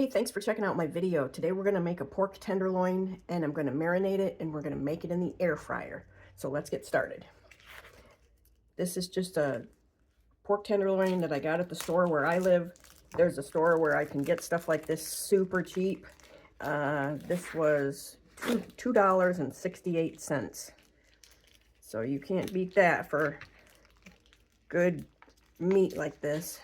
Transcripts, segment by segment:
Hey, thanks for checking out my video. Today we're going to make a pork tenderloin and I'm going to marinate it and we're going to make it in the air fryer. So let's get started. This is just a pork tenderloin that I got at the store where I live. There's a store where I can get stuff like this super cheap. This was $2.68. So you can't beat that for good meat like this.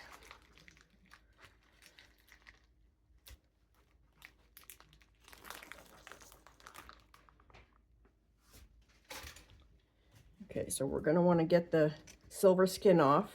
Okay, so we're going to want to get the silver skin off.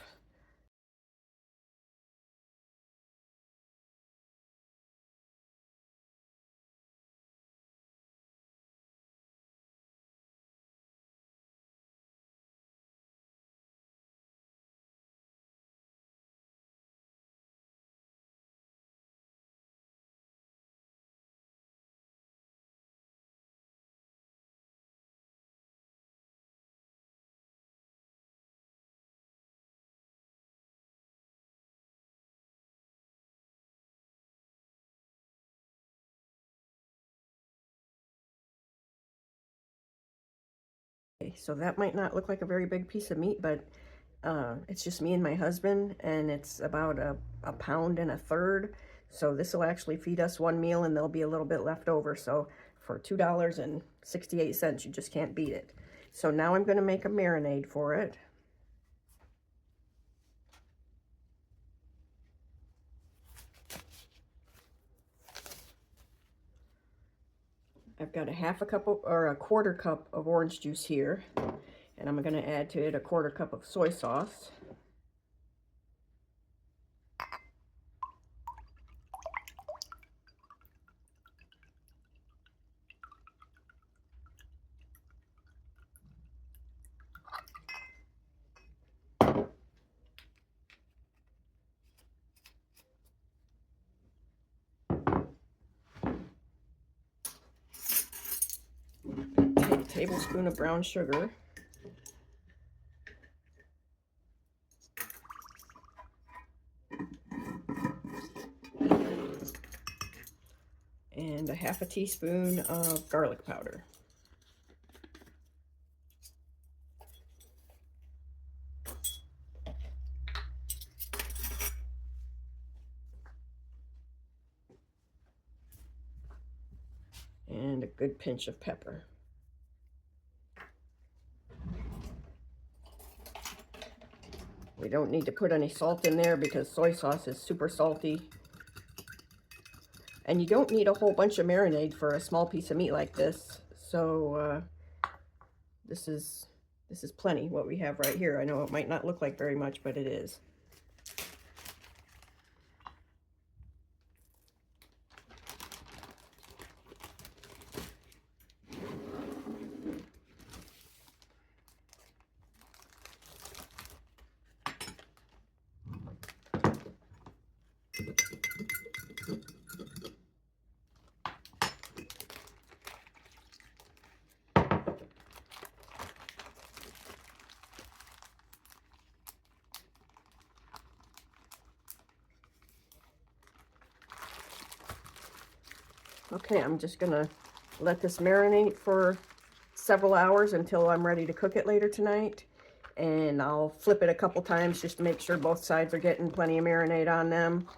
So that might not look like a very big piece of meat, but it's just me and my husband, and it's about a pound and a third. So this will actually feed us one meal, and there'll be a little bit left over. So for $2.68, you just can't beat it. So now I'm going to make a marinade for it. I've got a a quarter cup of orange juice here, and I'm going to add to it a quarter cup of soy sauce. A tablespoon of brown sugar. And a half a teaspoon of garlic powder. And a good pinch of pepper. We don't need to put any salt in there because soy sauce is super salty. And you don't need a whole bunch of marinade for a small piece of meat like this. So this is plenty what we have right here. I know it might not look like very much, but it is. Okay, I'm just gonna let this marinate for several hours until I'm ready to cook it later tonight. And I'll flip it a couple times just to make sure both sides are getting plenty of marinade on them.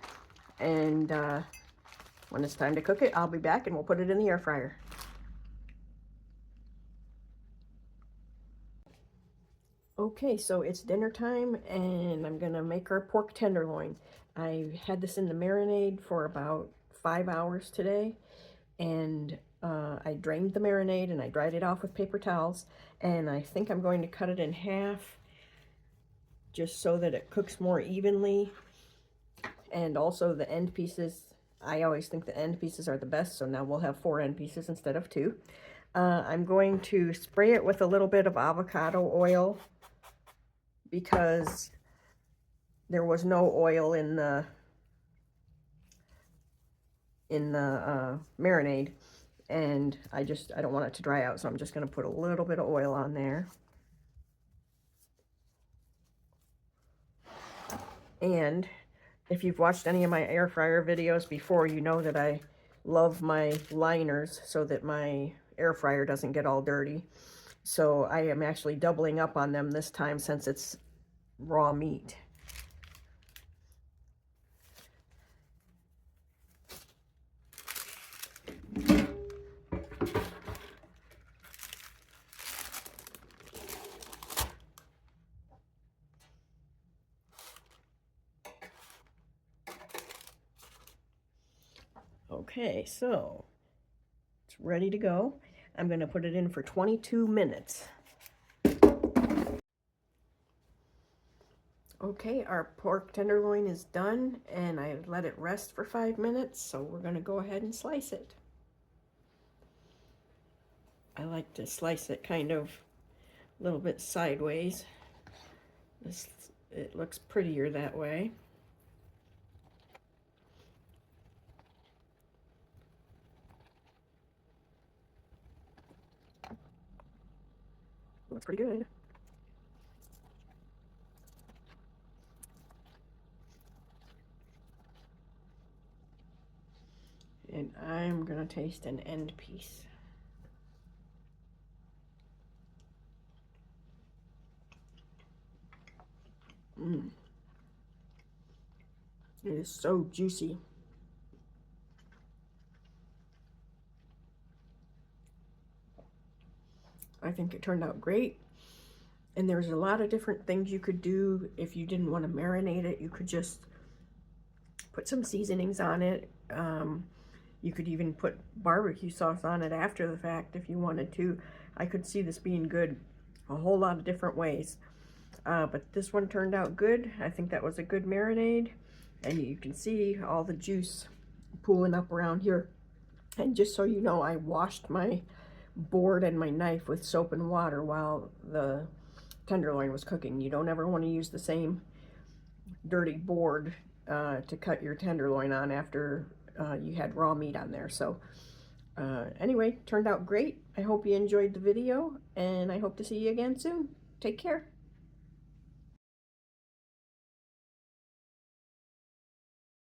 And when it's time to cook it, I'll be back and we'll put it in the air fryer. Okay, so it's dinner time and I'm gonna make our pork tenderloin. I had this in the marinade for about 5 hours today, and I drained the marinade and I dried it off with paper towels, and I think I'm going to cut it in half just so that it cooks more evenly. And also the end pieces, I always think the end pieces are the best, so now we'll have 4 end pieces instead of 2. I'm going to spray it with a little bit of avocado oil because there was no oil in the marinade, and I don't want it to dry out, so I'm just going to put a little bit of oil on there. And If you've watched any of my air fryer videos before, you know that I love my liners so that my air fryer doesn't get all dirty. So I am actually doubling up on them this time since it's raw meat. Okay, so it's ready to go. I'm going to put it in for 22 minutes. Okay, our pork tenderloin is done, and I let it rest for 5 minutes, so we're going to go ahead and slice it. I like to slice it kind of a little bit sideways. It looks prettier that way. Looks pretty good. And I'm gonna taste an end piece. Mmm. It is so juicy. I think it turned out great. And there's a lot of different things you could do. If you didn't want to marinate it, you could just put some seasonings on it. You could even put barbecue sauce on it after the fact if you wanted to. I could see this being good a whole lot of different ways. But this one turned out good. I think that was a good marinade. And you can see all the juice pooling up around here. And just so you know, I washed my board and my knife with soap and water while the tenderloin was cooking. You don't ever want to use the same dirty board to cut your tenderloin on after you had raw meat on there. So anyway, turned out great. I hope you enjoyed the video, and I hope to see you again soon. Take care.